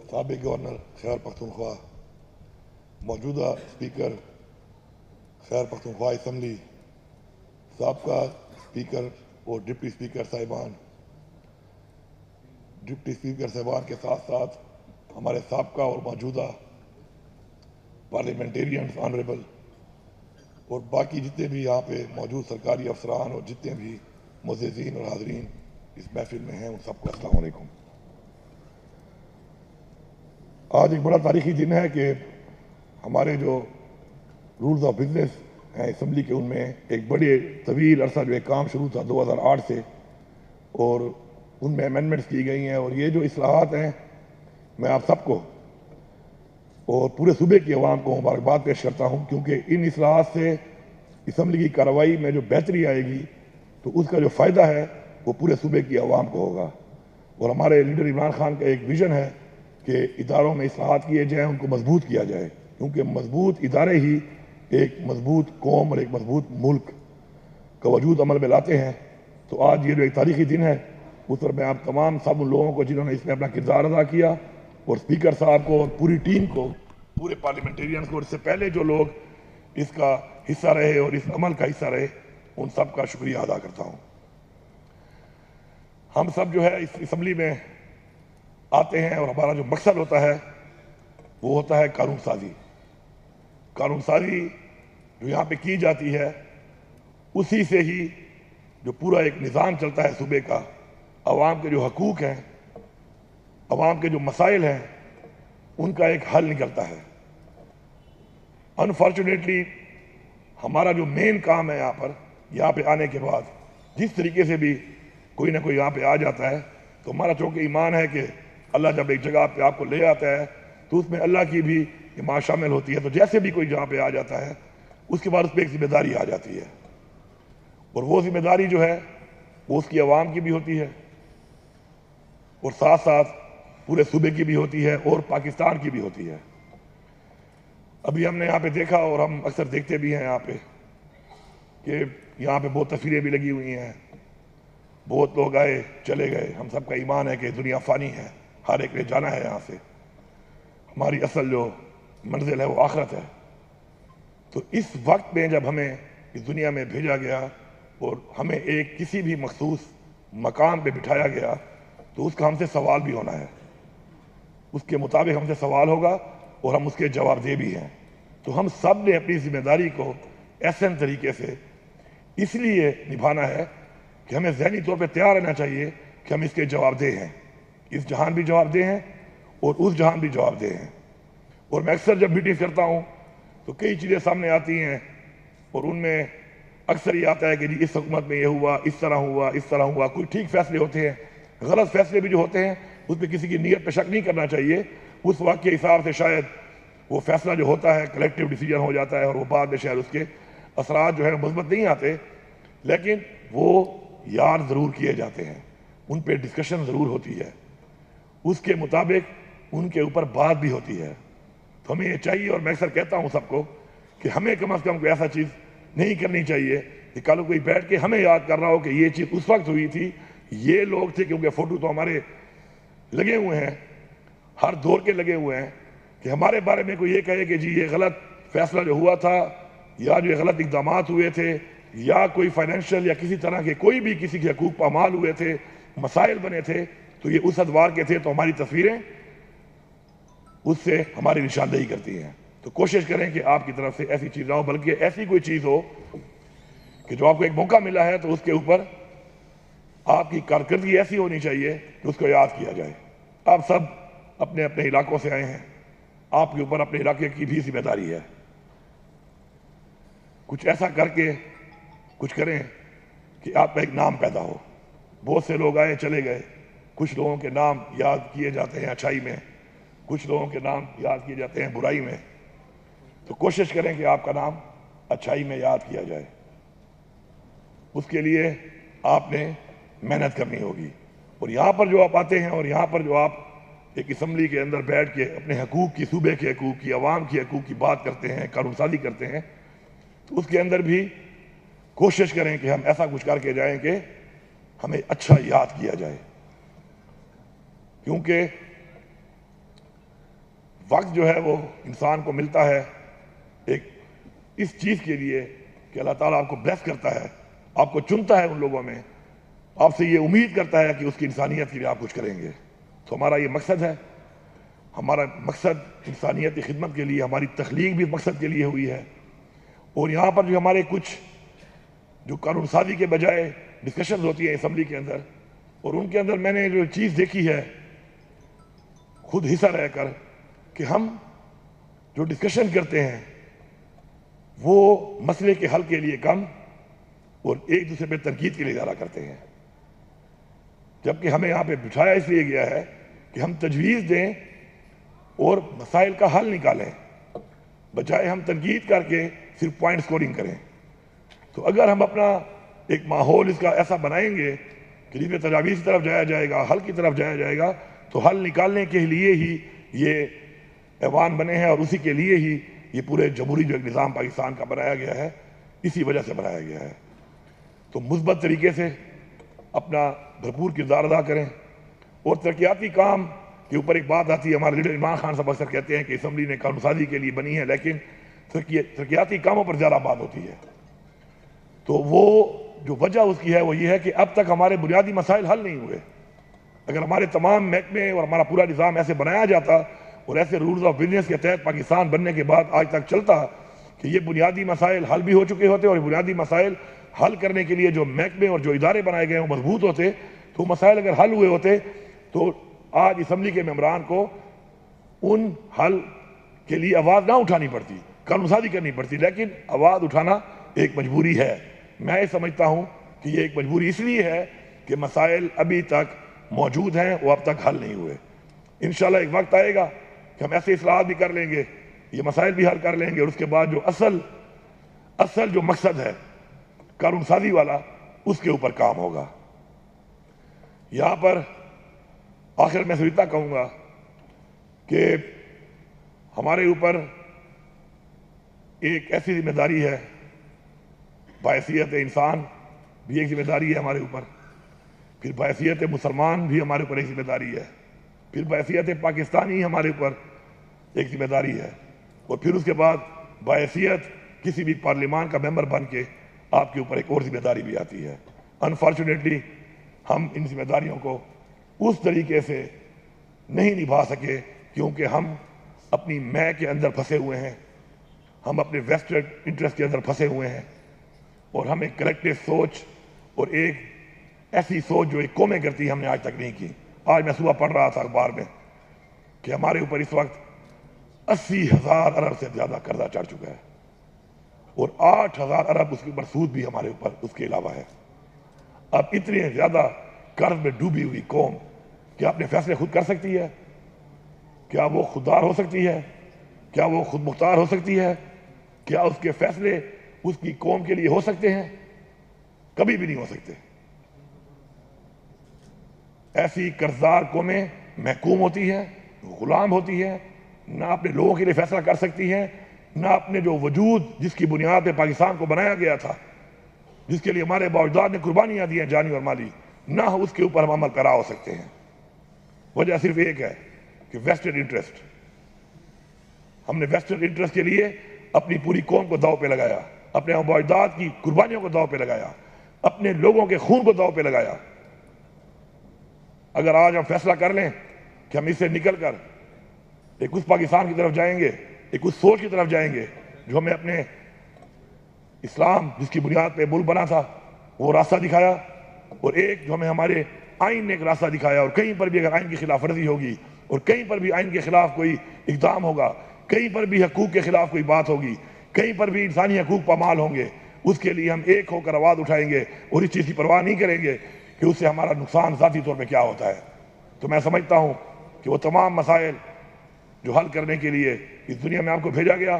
سابق گورنر خیبر پختونخوا، موجودہ speaker Khyber Pakhtunkhwa assembly, سابقہ اسپیکر اور ڈپٹی اسپیکر صاحبان، ڈپٹی اسپیکر صاحبان کے ساتھ ساتھ ہمارے سابقہ اور موجودہ پارلیمنٹیرینز آنریبل اور باقی جتنے بھی یہاں پہ موجود سرکاری افسران اور جتنے بھی معززین اور حاضرین اس محفل میں ہیں، ان سب کو السلام علیکم۔ آج ایک بڑا تاریخی دن ہے کہ ہمارے جو رولز آف بزنس ہیں اسمبلی کے، ان میں ایک بڑے طویل عرصہ جو ایک کام شروع تھا 2008 سے، اور ان میں امینڈمنٹس کی گئی ہیں، اور یہ جو اصلاحات ہیں میں آپ سب کو اور پورے صوبے کی عوام کو مبارکباد پیش کرتا ہوں، کیونکہ ان اصلاحات سے اسمبلی کی کارروائی میں جو بہتری آئے گی تو اس کا جو فائدہ ہے وہ پورے صوبے کی عوام کو ہوگا۔ اور ہمارے لیڈر عمران خان کا ایک ویژن ہے کہ اداروں میں اصلاحات کیے جائیں، ان کو مضبوط کیا جائے، کیونکہ مضبوط ادارے ہی ایک مضبوط قوم اور ایک مضبوط ملک کا وجود عمل میں لاتے ہیں۔ تو آج یہ جو ایک تاریخی دن ہے، اس پر میں آپ تمام سب ان لوگوں کو جنہوں نے اس میں اپنا کردار ادا کیا، اور اسپیکر صاحب کو اور پوری ٹیم کو، پورے پارلیمنٹیرینز کو، اور اس سے پہلے جو لوگ اس کا حصہ رہے اور اس عمل کا حصہ رہے، ان سب کا شکریہ ادا کرتا ہوں۔ ہم سب جو ہے اس اسمبلی میں آتے ہیں اور ہمارا جو مقصد ہوتا ہے وہ ہوتا ہے قانون سازی۔ قانون سازی جو یہاں پہ کی جاتی ہے، اسی سے ہی جو پورا ایک نظام چلتا ہے صوبے کا، عوام کے جو حقوق ہیں، عوام کے جو مسائل ہیں، ان کا ایک حل نکلتا ہے۔ انفارچونیٹلی ہمارا جو مین کام ہے یہاں پہ آنے کے بعد، جس طریقے سے بھی کوئی نہ کوئی یہاں پہ آ جاتا ہے، تو ہمارا چونکہ ایمان ہے کہ اللہ جب ایک جگہ پہ آپ کو لے آتا ہے تو اس میں اللہ کی بھی حمایت شامل ہوتی ہے، تو جیسے بھی کوئی جہاں پہ آ جاتا ہے اس کے بعد اس پہ ایک ذمہ داری آ جاتی ہے، اور وہ ذمہ داری جو ہے وہ اس کی عوام کی بھی ہوتی ہے، اور ساتھ ساتھ پورے صوبے کی بھی ہوتی ہے، اور پاکستان کی بھی ہوتی ہے۔ ابھی ہم نے یہاں پہ دیکھا، اور ہم اکثر دیکھتے بھی ہیں یہاں پہ، کہ یہاں پہ بہت تصویریں بھی لگی ہوئی ہیں، بہت لوگ آئے چلے گئے۔ ہم سب کا ایمان ہے کہ دنیا فانی ہے، ہر ایک نے جانا ہے یہاں سے، ہماری اصل جو منزل ہے وہ آخرت ہے۔ تو اس وقت میں جب ہمیں اس دنیا میں بھیجا گیا اور ہمیں ایک کسی بھی مخصوص مقام پہ بٹھایا گیا، تو اس کا ہم سے سوال بھی ہونا ہے، اس کے مطابق ہم سے سوال ہوگا اور ہم اس کے جواب دہ بھی ہیں۔ تو ہم سب نے اپنی ذمہ داری کو احسن طریقے سے اس لیے نبھانا ہے کہ ہمیں ذہنی طور پہ تیار رہنا چاہیے کہ ہم اس کے جواب دہ ہیں، اس جہان بھی جواب دہ ہیں اور اس جہان بھی جواب دہ ہیں۔ اور میں اکثر جب میٹنگ کرتا ہوں تو کئی چیزیں سامنے آتی ہیں، اور ان میں اکثر یہ آتا ہے کہ جی اس حکومت میں یہ ہوا، اس طرح ہوا، اس طرح ہوا۔ کوئی ٹھیک فیصلے ہوتے ہیں، غلط فیصلے بھی جو ہوتے ہیں اس پہ کسی کی نیت پہ شک نہیں کرنا چاہیے۔ اس وقت کے حساب سے شاید وہ فیصلہ جو ہوتا ہے کلیکٹیو ڈیسیجن ہو جاتا ہے، اور وہ بعد میں شاید اس کے اثرات جو ہیں مثبت نہیں آتے، لیکن وہ یاد ضرور کیے جاتے ہیں، ان پہ ڈسکشن ضرور ہوتی ہے، اس کے مطابق ان کے اوپر بات بھی ہوتی ہے۔ تو ہمیں یہ چاہیے، اور میں اکثر کہتا ہوں سب کو کہ ہمیں کم از کم کوئی ایسا چیز نہیں کرنی چاہیے کہ کل کوئی بیٹھ کے ہمیں یاد کر رہا ہو کہ یہ چیز اس وقت ہوئی تھی، یہ لوگ تھے، کیونکہ فوٹو تو ہمارے لگے ہوئے ہیں، ہر دور کے لگے ہوئے ہیں، کہ ہمارے بارے میں کوئی یہ کہے کہ جی یہ غلط فیصلہ جو ہوا تھا، یا جو غلط اقدامات ہوئے تھے، یا کوئی فائنینشیل یا کسی طرح کے کوئی بھی کسی کے حقوق پامال ہوئے تھے، مسائل بنے تھے، تو یہ اس ادوار کے تھے، تو ہماری تصویریں اس سے ہماری نشاندہی کرتی ہیں۔ تو کوشش کریں کہ آپ کی طرف سے ایسی چیز نہ ہو، بلکہ ایسی کوئی چیز ہو کہ جو آپ کو ایک موقع ملا ہے تو اس کے اوپر آپ کی کارکردگی ایسی ہونی چاہیے کہ اس کو یاد کیا جائے۔ آپ سب اپنے اپنے علاقوں سے آئے ہیں، آپ کے اوپر اپنے علاقے کی بھی ذمہ داری ہے، کچھ ایسا کر کے کچھ کریں کہ آپ کا ایک نام پیدا ہو۔ بہت سے لوگ آئے چلے گئے، کچھ لوگوں کے نام یاد کیے جاتے ہیں اچھائی میں، کچھ لوگوں کے نام یاد کیے جاتے ہیں برائی میں۔ تو کوشش کریں کہ آپ کا نام اچھائی میں یاد کیا جائے، اس کے لیے آپ نے محنت کرنی ہوگی۔ اور یہاں پر جو آپ آتے ہیں، اور یہاں پر جو آپ ایک اسمبلی کے اندر بیٹھ کے اپنے حقوق کی، صوبے کے حقوق کی، عوام کی حقوق کی بات کرتے ہیں، قانون سازی کرتے ہیں، تو اس کے اندر بھی کوشش کریں کہ ہم ایسا کچھ کر کے جائیں کہ ہمیں اچھا یاد کیا جائے، کیونکہ وقت جو ہے وہ انسان کو ملتا ہے ایک اس چیز کے لیے کہ اللہ تعالیٰ آپ کو بلیس کرتا ہے، آپ کو چنتا ہے ان لوگوں میں، آپ سے یہ امید کرتا ہے کہ اس کی انسانیت کے لیے آپ کچھ کریں گے۔ تو ہمارا یہ مقصد ہے، ہمارا مقصد انسانیت کی خدمت کے لیے، ہماری تخلیق بھی اس مقصد کے لیے ہوئی ہے۔ اور یہاں پر جو ہمارے کچھ جو قانون سازی کے بجائے ڈسکشنز ہوتی ہیں اسمبلی کے اندر، اور ان کے اندر میں نے جو چیز دیکھی ہے خود حصہ رہ کر کہ ہم جو ڈسکشن کرتے ہیں وہ مسئلے کے حل کے لیے کم اور ایک دوسرے پہ تنقید کے لیے زیادہ کرتے ہیں، جبکہ ہمیں یہاں پہ بٹھایا اس لیے گیا ہے کہ ہم تجویز دیں اور مسائل کا حل نکالیں، بجائے ہم تنقید کر کے صرف پوائنٹ سکورنگ کریں۔ تو اگر ہم اپنا ایک ماحول اس کا ایسا بنائیں گے کہ جس میں تجاویز کی طرف جایا جائے گا، حل کی طرف جایا جائے گا، تو حل نکالنے کے لیے ہی یہ ایوان بنے ہیں اور اسی کے لیے ہی یہ پورے جمہوری جو ایک نظام پاکستان کا بنایا گیا ہے، اسی وجہ سے بنایا گیا ہے۔ تو مثبت طریقے سے اپنا بھرپور کردار ادا کریں، اور ترقیاتی کام کے اوپر ایک بات آتی ہے، ہمارے لیڈر عمران خان صاحب اکثر کہتے ہیں کہ اسمبلی نے قانون سازی کے لیے بنی ہے، لیکن ترقیاتی کاموں پر زیادہ بات ہوتی ہے۔ تو وہ جو وجہ اس کی ہے وہ یہ ہے کہ اب تک ہمارے بنیادی مسائل حل نہیں ہوئے۔ اگر ہمارے تمام محکمے اور ہمارا پورا نظام ایسے بنایا جاتا اور ایسے رولز آف بزنس کے تحت پاکستان بننے کے بعد آج تک چلتا کہ یہ بنیادی مسائل حل بھی ہو چکے ہوتے، اور بنیادی مسائل حل کرنے کے لیے جو محکمے اور جو ادارے بنائے گئے ہیں وہ مضبوط ہوتے، تو مسائل اگر حل ہوئے ہوتے تو آج اسمبلی کے ممبران کو ان حل کے لیے آواز نہ اٹھانی پڑتی، قانون سازی کرنی پڑتی، لیکن آواز اٹھانا ایک مجبوری ہے۔ میں یہ سمجھتا ہوں کہ یہ ایک مجبوری اس لیے ہے کہ مسائل ابھی تک موجود ہیں، وہ اب تک حل نہیں ہوئے۔ انشاءاللہ ایک وقت آئے گا کہ ہم ایسے اصلاحات بھی کر لیں گے، یہ مسائل بھی حل کر لیں گے، اور اس کے بعد جو اصل جو مقصد ہے قانون سازی والا، اس کے اوپر کام ہوگا۔ یہاں پر آخر میں سے اتنا کہوں گا کہ ہمارے اوپر ایک ایسی ذمہ داری ہے، بحیثیت انسان بھی ایک ذمہ داری ہے ہمارے اوپر، پھر بحیثیت مسلمان بھی ہمارے اوپر ایک ذمہ داری ہے، پھر بحیثیت پاکستانی ہمارے اوپر ایک ذمہ داری ہے، اور پھر اس کے بعد بحیثیت کسی بھی پارلیمان کا ممبر بن کے آپ کے اوپر ایک اور ذمہ داری بھی آتی ہے۔ انفارچونیٹلی ہم ان ذمہ داریوں کو اس طریقے سے نہیں نبھا سکے، کیونکہ ہم اپنی میں کے اندر پھنسے ہوئے ہیں، ہم اپنے ویسٹڈ انٹرسٹ کے اندر پھنسے ہوئے ہیں، اور ہم ایک کلیکٹیو سوچ اور ایک ایسی سوچ جو ایک قومیں کرتی ہم نے آج تک نہیں کی۔ آج میں صبح پڑھ رہا تھا اخبار میں کہ ہمارے اوپر اس وقت 80,000 ارب سے زیادہ قرضہ چڑھ چکا ہے، اور 8,000 ارب اس کے اوپر سود بھی ہمارے اوپر اس کے علاوہ ہے۔ اب اتنے زیادہ قرض میں ڈوبی ہوئی قوم کیا اپنے فیصلے خود کر سکتی ہے؟ کیا وہ خوددار ہو سکتی ہے؟ کیا وہ خود مختار ہو سکتی ہے؟ کیا اس کے فیصلے اس کی قوم کے لیے ہو سکتے ہیں؟ کبھی بھی نہیں ہو سکتے۔ ایسی قرضدار قومیں محکوم ہوتی ہیں، غلام ہوتی ہیں، نہ اپنے لوگوں کے لیے فیصلہ کر سکتی ہیں، نہ اپنے جو وجود جس کی بنیاد پہ پاکستان کو بنایا گیا تھا، جس کے لیے ہمارے باوجداد نے قربانیاں دی ہیں جانی اور مالی، نہ اس کے اوپر ہم عمل پیرا ہو سکتے ہیں۔ وجہ صرف ایک ہے کہ ویسٹڈ انٹرسٹ، ہم نے ویسٹڈ انٹرسٹ کے لیے اپنی پوری قوم کو داؤ پہ لگایا، اپنے باوجداد کی قربانیوں کو داؤ پہ لگایا، اپنے لوگوں کے خون کو داؤ پہ لگایا۔ اگر آج ہم فیصلہ کر لیں کہ ہم اس سے نکل کر ایک اس پاکستان کی طرف جائیں گے، ایک اس سوچ کی طرف جائیں گے جو ہمیں اپنے اسلام جس کی بنیاد پہ ملک بنا تھا وہ راستہ دکھایا، اور ایک جو ہمیں ہمارے آئین نے ایک راستہ دکھایا، اور کہیں پر بھی اگر آئین کی خلاف ورزی ہوگی، اور کہیں پر بھی آئین کے خلاف کوئی اقدام ہوگا، کہیں پر بھی حقوق کے خلاف کوئی بات ہوگی، کہیں پر بھی انسانی حقوق پامال ہوں گے، اس کے لیے ہم ایک ہو کر آواز اٹھائیں گے، اور اس چیز کی پرواہ نہیں کریں گے کہ اس سے ہمارا نقصان ذاتی طور پہ کیا ہوتا ہے۔ تو میں سمجھتا ہوں کہ وہ تمام مسائل جو حل کرنے کے لیے اس دنیا میں آپ کو بھیجا گیا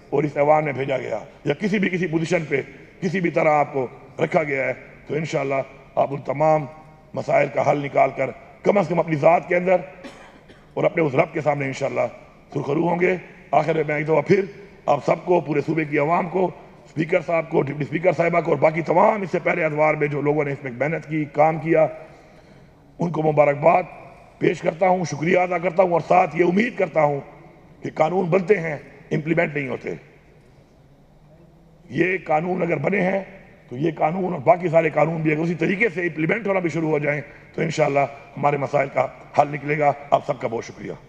اور اس ایوان میں بھیجا گیا، یا کسی پوزیشن پہ کسی بھی طرح آپ کو رکھا گیا ہے، تو انشاءاللہ آپ ان تمام مسائل کا حل نکال کر کم از کم اپنی ذات کے اندر اور اپنے اس رب کے سامنے انشاءاللہ سرخرو ہوں گے۔ آخر میں ایک دفعہ پھر آپ سب کو، پورے صوبے کی عوام کو، اسپیکر صاحب کو، ڈپٹی اسپیکر صاحبہ کو، اور باقی تمام اس سے پہلے ادوار میں جو لوگوں نے اس میں محنت کی، کام کیا، ان کو مبارکباد پیش کرتا ہوں، شکریہ ادا کرتا ہوں، اور ساتھ یہ امید کرتا ہوں کہ قانون بنتے ہیں امپلیمنٹ نہیں ہوتے. یہ قانون اگر بنے ہیں تو یہ قانون اور باقی سارے قانون بھی اگر اسی طریقے سے امپلیمنٹ ہونا بھی شروع ہو جائیں تو انشاءاللہ ہمارے مسائل کا حل نکلے گا. آپ سب کا بہت شکریہ.